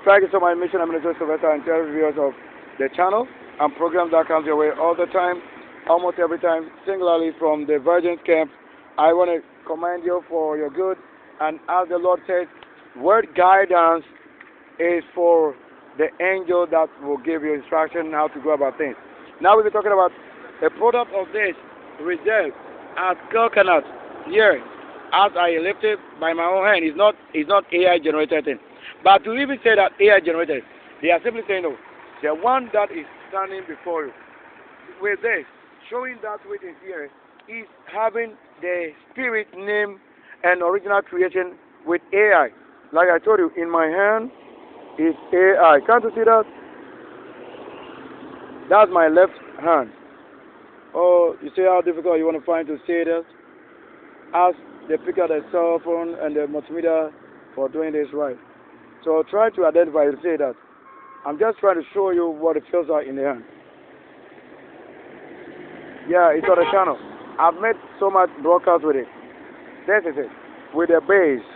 Thank you so much, Mission Administrator Sylvester, and tell viewers of the channel and programs that comes your way all the time, almost every time, singularly from the Virgin Camp. I want to commend you for your good, and as the Lord says, word guidance is for the angel that will give you instruction how to go about things. Now we'll be talking about a product of this reserve as coconut here, as I lifted by my own hand. It's not AI generated thing. But to even say that AI generated, they are simply saying, no, the one that is standing before you with this, showing that which is here, is having the spirit name and original creation with AI. Like I told you, in my hand is AI. Can't you see that? That's my left hand. Oh, you see how difficult you want to find to say that? Ask the pick up the cell phone and the multimeter for doing this right. So try to identify and say that. I'm just trying to show you what it feels like in the hand. Yeah, it's on the channel. I've made so much broadcast with it. This is it. With the base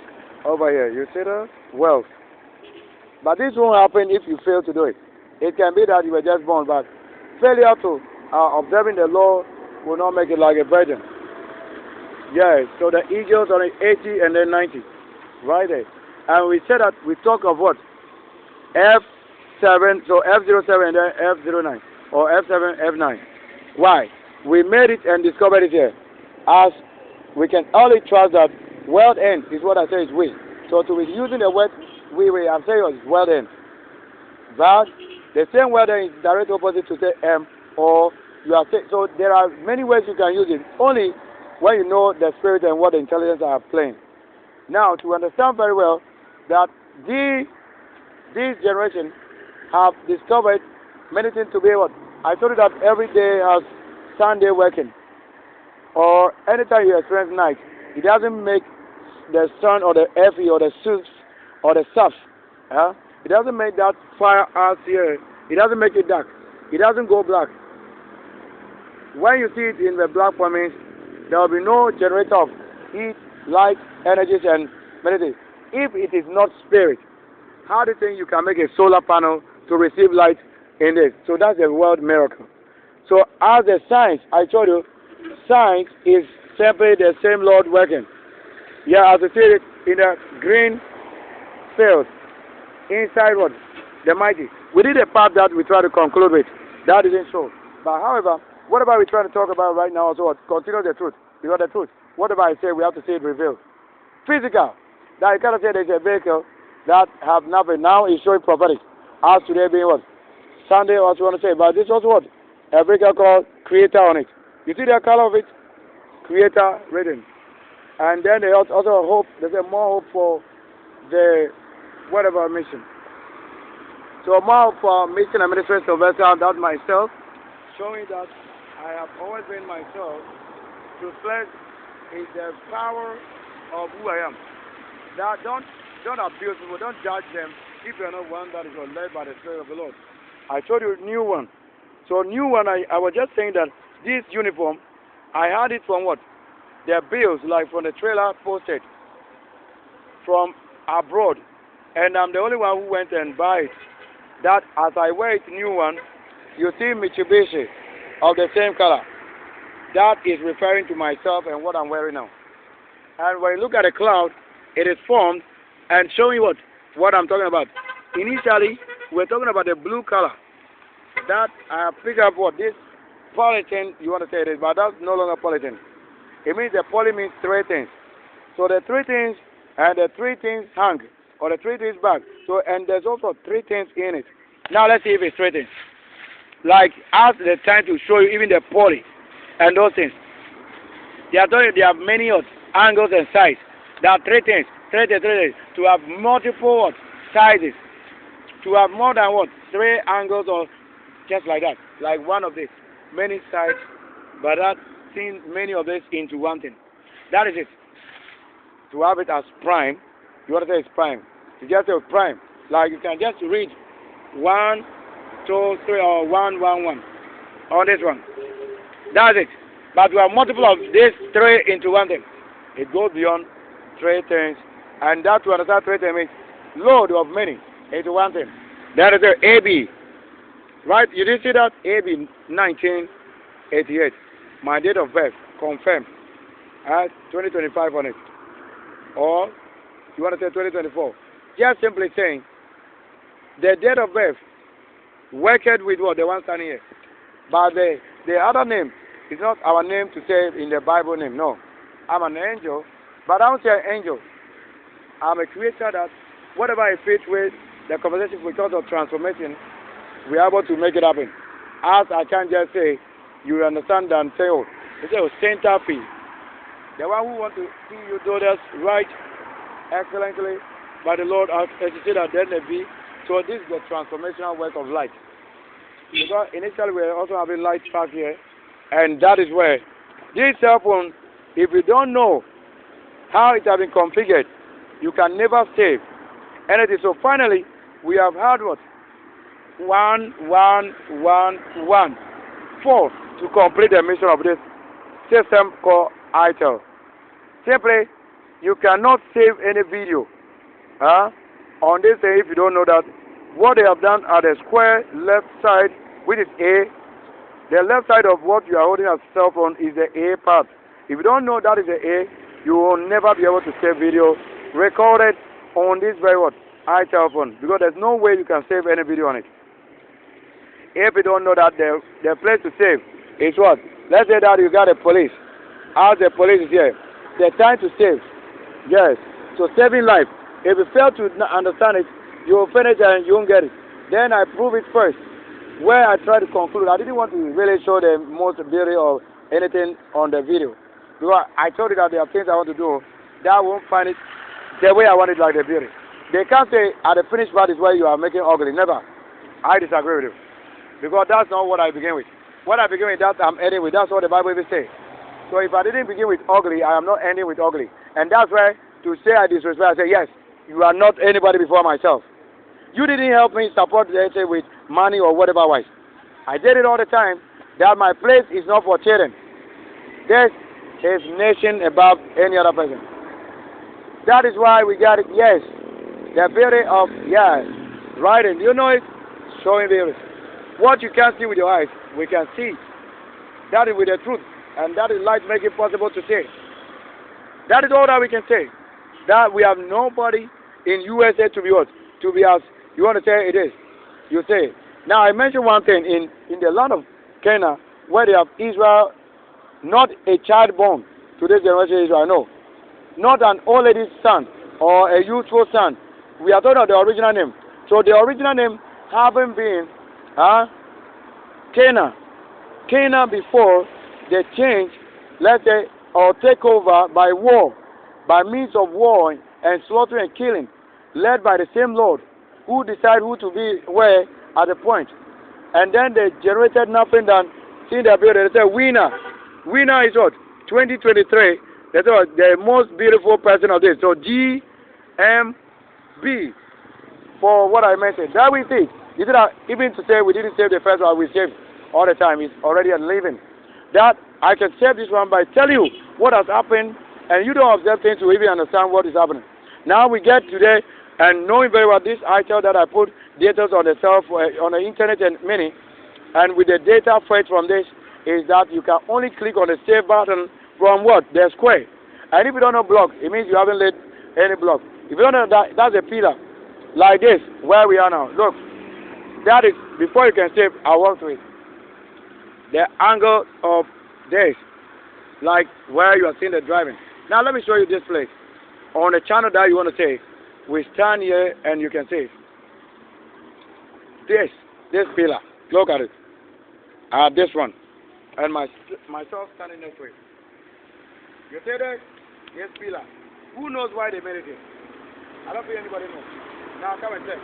over here. You see that? Well. But this won't happen if you fail to do it. It can be that you were just born, but failure to observing the law will not make it like a virgin. Yes, so the eagles are 80 and then 90. Right there. And we said that we talk of what? F7, so F07 and then F09. Or F7, F9. Why? We made it and discovered it here. As we can only trust that world end is what I say is we. So to be using the word we, I'm saying it's world end. But the same word end is direct opposite to say M, or you are saying, so there are many ways you can use it. Only when you know the spirit and what the intelligence are playing. Now, to understand very well that this generation have discovered many things to be what? I told you that every day has Sunday working. Or anytime you experience night, it doesn't make the sun or the FE or the SUS or the SUFs. It doesn't make that fire out here. It doesn't make it dark. It doesn't go black. When you see it in the black point means there will be no generator of heat, light, energies, and many things. If it is not spirit, how do you think you can make a solar panel to receive light in this? So that's a world miracle. So as a science, I told you, science is simply the same Lord working. Yeah, as you see it in the green field, inside what? The mighty. We did a part that we try to conclude with. That isn't so. But however, what about we trying to talk about right now also what? Continue the truth. Because the truth. What about I say we have to see it revealed? Physical. That you cannot say there's a vehicle that have nothing. Now is showing prophetic. As today being what? Sunday also want to say. But this was what? A vehicle called Creator on it. You see the color of it? Creator written. And then they also hope, there's a more hope for the whatever mission. So more hope for Mission and Ministries Sylvester, that myself, showing that I have always been myself. To flesh is the power of who I am. That don't abuse people, don't judge them if you are not one that is led by the Spirit of the Lord. I told you new one. So new one, I was just saying that this uniform, I had it from what? Their bills, like from the trailer posted from abroad. And I'm the only one who went and buy it. That as I wear it new one, you see Mitsubishi of the same color. That is referring to myself and what I'm wearing now. And when you look at the cloud, it is formed and showing what I'm talking about. Initially, we're talking about the blue color. That I pick up what? This polythene, you want to say it is, but that's no longer polythene. It means the poly means three things. So the three things and the three things hang, or the three things back. So, and there's also three things in it. Now let's see if it's three things. Like, as the time to show you even the poly and those things. There are many angles and sides. There are three things. Three things. To have multiple sizes. To have more than three angles or just like that. Like one of these. Many sides. But that seeing many of this into one thing. That is it. To have it as prime. You want to say it's prime. You just say prime. Like you can just read 1, 2, 3 or 1, 1, 1 on this one. That's it. But we have multiple of these three into one thing. It goes beyond three things. And that to understand three things means load of many. It's one thing. That is the AB. Right? You didn't see that? AB 1988. My date of birth confirmed. 2025 on it. Or you want to say 2024? Just simply saying the date of birth worked with what the one standing here. But the other name is not our name to say in the Bible name. No. I'm an angel, but I don't say angel. I'm a creator that whatever I fit with the conversation because of transformation, we are able to make it happen. As I can't just say, you understand and say, oh, it's a center fee. The one who want to see you do this right excellently by the Lord as you see that then there be. So this is the transformational work of light. Because initially we are also having light back here, and that is where this cell phone, if you don't know how it has been configured, you can never save anything. So finally, we have had what? 1114 to complete the mission of this system called ITEL. Simply, you cannot save any video on this day if you don't know that. What they have done at the square left side, which is A, the left side of what you are holding as cell phone is the A part. If you don't know that is the A, you will never be able to save video recorded on this very what? iTel phone, because there's no way you can save any video on it. If you don't know that, the place to save is what? Let's say that you got a police. As the police is here, the time to save. Yes. So saving life. If you fail to understand it, you will finish and you won't get it. Then I prove it first. Where I try to conclude, I didn't want to really show the most beauty or anything on the video. Because I told you that there are things I want to do that won't find it the way I want it, like the beauty. They can't say at the finished part is where you are making ugly. Never. I disagree with you. Because that's not what I begin with. What I begin with, that I'm ending with. That's what the Bible even says. So if I didn't begin with ugly, I am not ending with ugly. And that's why to say I disrespect, I say, yes, you are not anybody before myself. You didn't help me support the essay with money or whatever wise. I did it all the time that my place is not for children. This is nation above any other person. That is why we got it, yes. The beauty of, yes, writing. You know it? Showing beauty. What you can't see with your eyes, we can see. That is with the truth. And that is light making it possible to say. That is all that we can say. That we have nobody in USA to be what? To be as you want to say it is. You say. Now I mentioned one thing in the land of Canaan, where they have Israel, not a child born to this generation of Israel, no. Not an old lady's son or a youthful son. We are talking about the original name. So the original name haven't been Canaan. Canaan before they change, let's say, or take over by war, by means of war and slaughter and killing, led by the same Lord, who decide who to be where at the point. And then they generated nothing than seeing their beauty. They say winner. Winner is what? 2023. That's what the most beautiful person of this. So GMB for what I mentioned. That we see. You did not, even to say we didn't save the first one, we saved all the time. It's already a living. That I can save this one by telling you what has happened, and you don't observe things to even understand what is happening. Now we get today and knowing very well this item that I put data on the on the internet and many, and with the data fed from this is that you can only click on the save button from what? The square. And if you don't know block, it means you haven't laid any block. If you don't know that, that's a pillar. Like this, where we are now. Look, that is, before you can save, I walk to it. The angle of this, like where you are seeing the driving. Now let me show you this place. On the channel that you want to say, we stand here and you can see this pillar. Look at it. This one. And myself standing next to it. You see that? This pillar. Who knows why they made it here? I don't think anybody knows. Now come and check.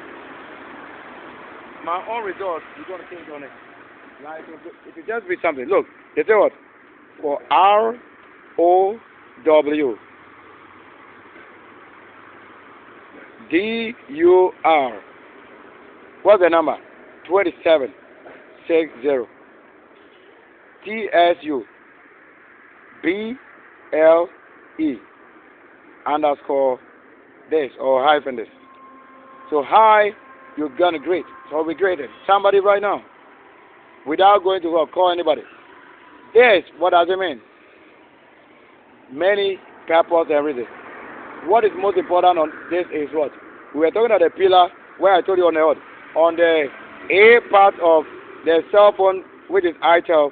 My own result, you're going to change on it. Like it will just be something. Look, they say what? For ROW DUR. What's the number? 2760. TSU BLE underscore this or hyphen this. So hi you're gonna greet. So we greeted somebody right now without going to work, call anybody. This, what does it mean? Many purpose, everything. What is most important on this is what? We were talking about the pillar where I told you on the A part of the cell phone, which is I-12,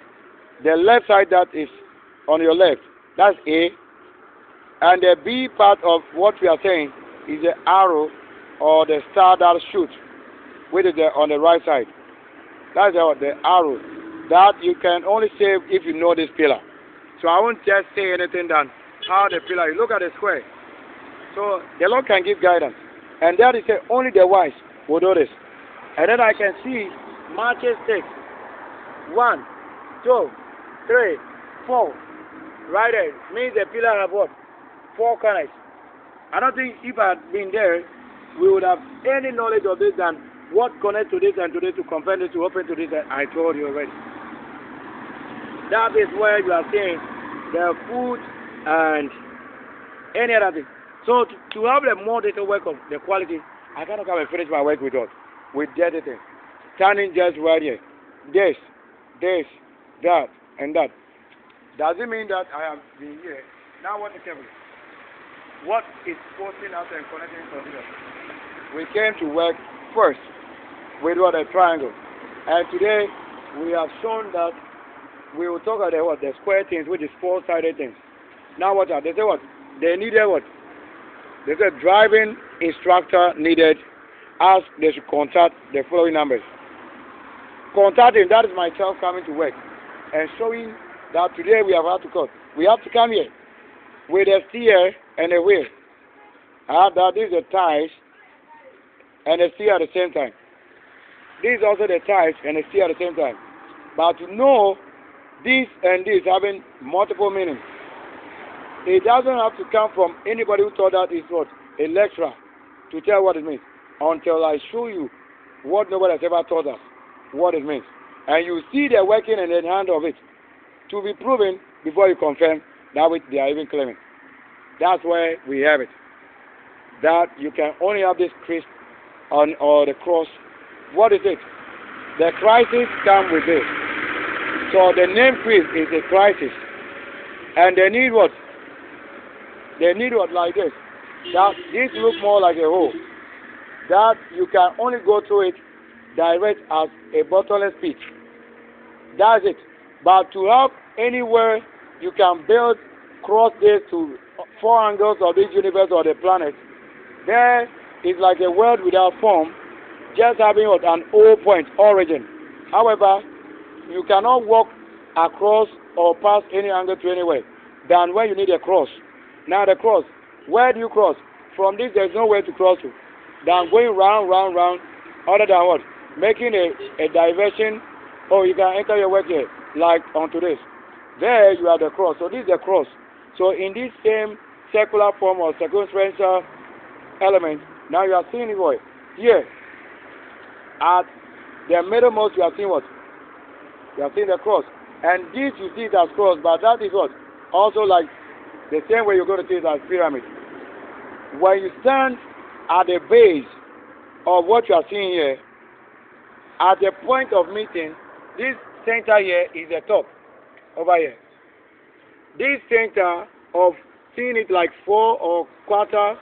the left side that is on your left, that's A. And the B part of what we are saying is the arrow or the star that shoots, which is on the right side. That's the arrow that you can only say if you know this pillar. So I won't just say anything than how the pillar. You look at the square. So the Lord can give guidance. And that is only the wise will do this. And then I can see Matthew 6. 1, 2, 3, 4. Right there. Means the pillar have what? 4 corners. I don't think if I had been there, we would have any knowledge of this than what connects to this and to this to confirm this to open to this. I told you already. That is where you are saying the food and any other thing. So to have the more detailed work of the quality, I cannot come and finish my work with dirty things. Standing just right here. This, that, and that. Does it mean that I have been here? Now what is happening? What is posting out and connecting to this? We came to work first with a triangle. And today we have shown that we will talk about the square things, which is 4-sided things. Now what? They say what? They needed what? They said driving instructor needed as they should contact the following numbers. Contacting, that is myself coming to work and showing that today we have had to cut. We have to come here with a steer and a wheel. That is the ties and a steer at the same time. This is also the ties and a steer at the same time. But to know this and this having multiple meanings, it doesn't have to come from anybody who thought that is what? A lecturer to tell what it means. Until I show you what nobody has ever taught us, what it means. And you see the working and the hand of it to be proven before you confirm that which they are even claiming. That's where we have it. That you can only have this Christ or the cross. What is it? The crisis comes with it. So the name Christ is a crisis. And they need what? They need what like this. That this look more like a hole. That you can only go through it direct as a bottomless pit. That's it. But to have anywhere you can build cross this to 4 angles of this universe or the planet, there is like a world without form, just having what, an O point, origin. However, you cannot walk across or pass any angle to anywhere than where you need a cross. Now the cross, where do you cross? From this there is no way to cross to. Than going round, other than what? Making a diversion, or you can enter your work here, like onto this. There you have the cross. So this is the cross. So in this same circular form or circumferential element, now you are seeing it what? Here, at the middlemost you are seeing what? You are seeing the cross. And this you see it as cross, but that is what? Also like the same way you're going to see it as pyramid. When you stand at the base of what you are seeing here, at the point of meeting, this center here is the top, over here. This center of seeing it like 4 or quarter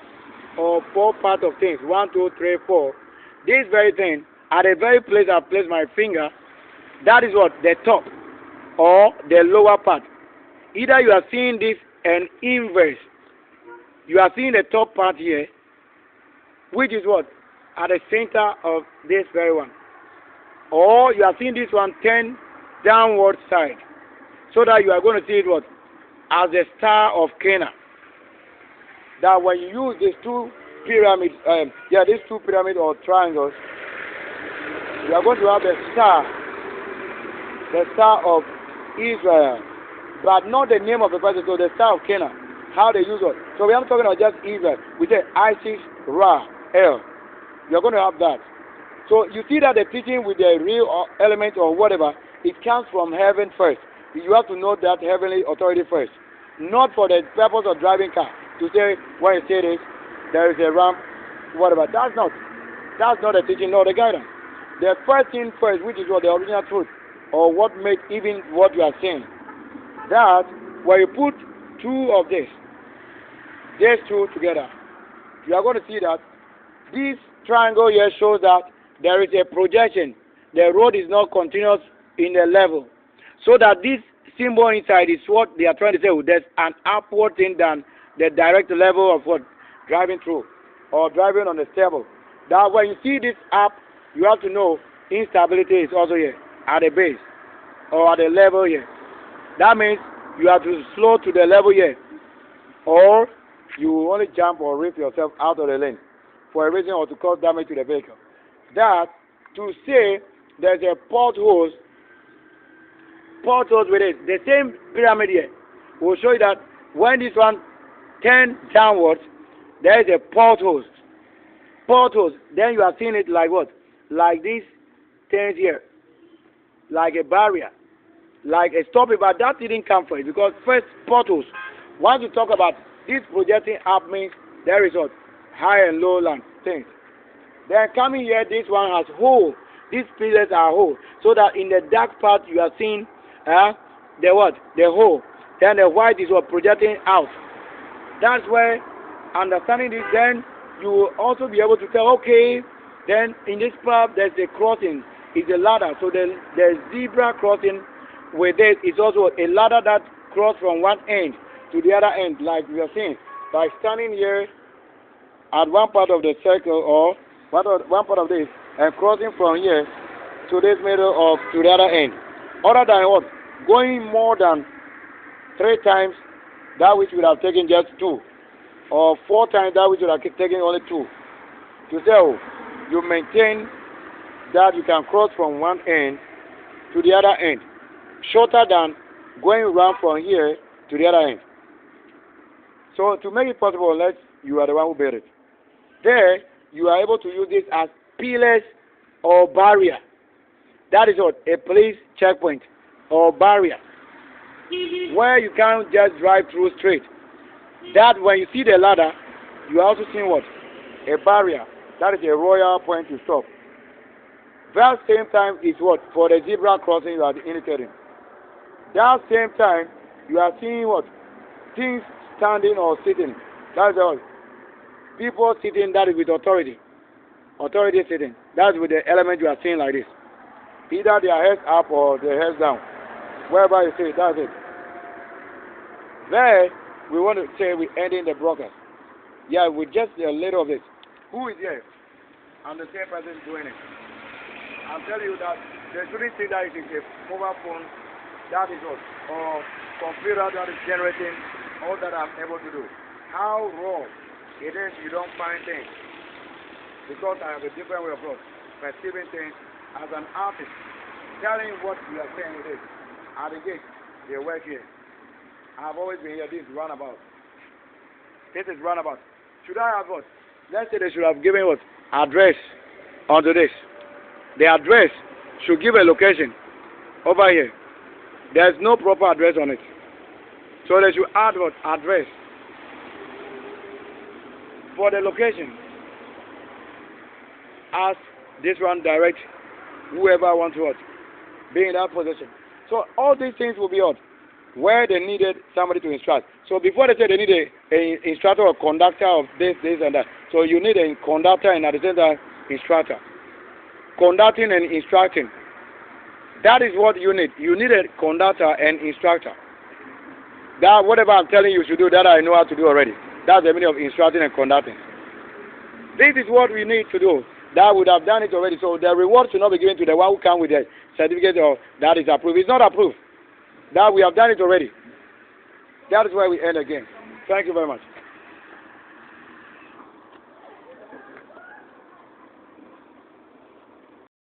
or 4 part of things, 1, 2, 3, 4, this very thing, at the very place I place my finger, that is what? The top or the lower part. Either you are seeing this an inverse. You are seeing the top part here, which is what? At the center of this very one. Or you are seeing this one turn downward side. So that you are going to see it what? As the star of Cana. That when you use these two pyramids, these two pyramids or triangles, you are going to have the star of Israel. But not the name of the person, so the star of Cana. How they use it. So we are not talking about just Israel. We say Isis, Ra, El. You're going to have that. So you see that the teaching with the real element or whatever, it comes from heaven first. You have to know that heavenly authority first. Not for the purpose of driving car. To say, when you say this, there is a ramp, whatever. That's not. That's not the teaching nor the guidance. The first thing first, which is what the original truth, or what makes even what you are saying, that when you put two of these two together, you are going to see that this triangle here shows that there is a projection. The road is not continuous in the level. So that this symbol inside is what they are trying to say. There's an upward thing than the direct level of what driving through or driving on the stable. That when you see this up, you have to know instability is also here at the base or at the level here. That means you have to slow to the level here, or you will only jump or rip yourself out of the lane for a reason or to cause damage to the vehicle. That to say there's a portholes with it. The same pyramid here will show you that when this one turns downwards, there is a portholes. Then you are seeing it like what? Like these things here, like a barrier, like a stopping. But that didn't come for it because first portholes. Once you talk about this projecting up means there is what? High and low land things. Then coming here, this one has hole. These pillars are hole, so that in the dark part you are seeing the what? The hole. Then the white is what? Projecting out. That's where understanding this, then you will also be able to tell, okay, then in this part there's a crossing, it's a ladder. So the zebra crossing with it is also a ladder that crosses from one end to the other end, like we are seeing. By standing here at one part of the circle or one part of this and crossing from here to this middle of to the other end. Other than what? Going more than 3 times that which would have taken just 2, or 4 times that which would have taken only 2. To say, oh, you maintain that you can cross from one end to the other end, shorter than going around from here to the other end. So to make it possible, unless you are the one who built it, there you are able to use this as pillars or barrier. That is what? A police checkpoint or barrier, where you can't just drive through straight. That when you see the ladder, you are also seeing what? A barrier. That is a royal point to stop. That same time is what? For the zebra crossing you are indicating. That same time, you are seeing what? Things standing or sitting. That's all. People sitting, that is with authority. Authority sitting. That's with the element you are seeing like this. Either their heads up or their heads down. Wherever you see it, that's it. There, we want to say we're ending the broadcast. Yeah, with just a little of this. Who is here? I'm the same person doing it. I'm telling you that the shouldn't think that it is a mobile phone that is what, or computer that is generating all that I'm able to do. How raw it is, you don't find things. Because I have a different way of perceiving things as an artist, telling what you are saying it is. At the gate, they work here. I've always been here. This is runabout. This is runabout. Should I have what? Let's say they should have given what? Address onto this. The address should give a location over here. There's no proper address on it. So they should add what? Address for the location. Ask this one direct whoever wants what? Be in that position. So all these things will be odd where they needed somebody to instruct. So before they say they need an instructor or conductor of this, and that. So you need a conductor and at the same time instructor. Conducting and instructing. That is what you need. You need a conductor and instructor. That whatever I'm telling you should do, that I know how to do already. That's the meaning of instructing and conducting. This is what we need to do. That would have done it already. So the reward should not be given to the one who comes with the certificate or that is approved. It's not approved. That we have done it already. That is why we end again. Thank you very much.